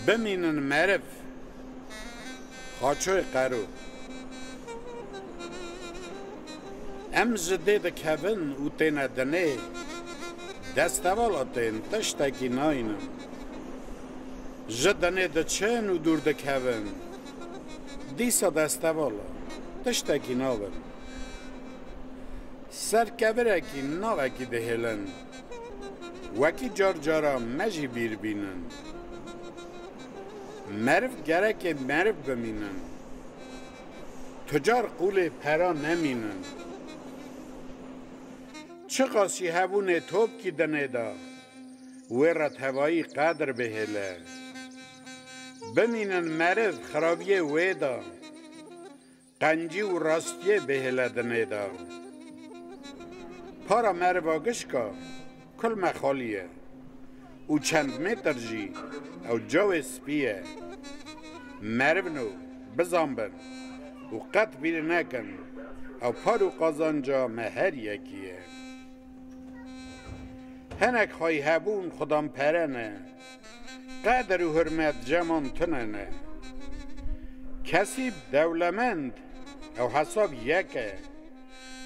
بمینن مرف خاچوی قرو ام جده دکهون او تینه دنه دستوالاتین تشتکی ناینن جدنه دچن و دور دکهون دیسا دستوالا تشتکی ناون سرکبرکی ناوکی دهلن وکی جار جارا مجی بیر بینن مرف گرک مرف بمینن تجار قول پرا نمینن چه قاسی هبون توب کی دنه دا ویرت هوایی قدر بهله بمینن مرف خرابیه ویدا قنجی و راستیه بهله دنه دا پارا مرف آگشکا کل مخالیه او چند متر جی او جو سپیه مرونو بزنبن و قط بیر نکن او پارو قازانجا مهر یکیه هنک خواهی هبون خودم پرنه قدر و حرمت جمان تننه کسی دولمند او حساب یکه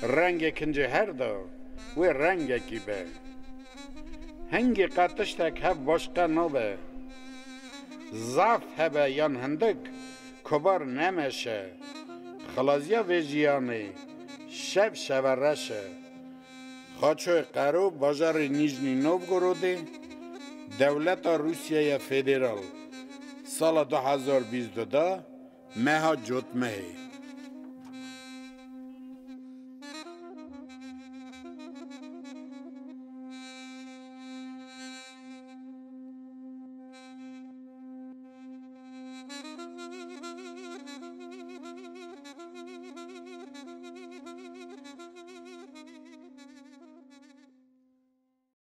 رنگ کنجه هر دا و رنگ یکی به هنگی قطش تک هف باشقه نبه ضعف هبه یان هندک کبار نمشه خلازیا ویجیانه شب شورشه خاچوی قرو بازار نیژنی نوگوروده دولت روسیه فدرال سال 2022 مها جوت مهی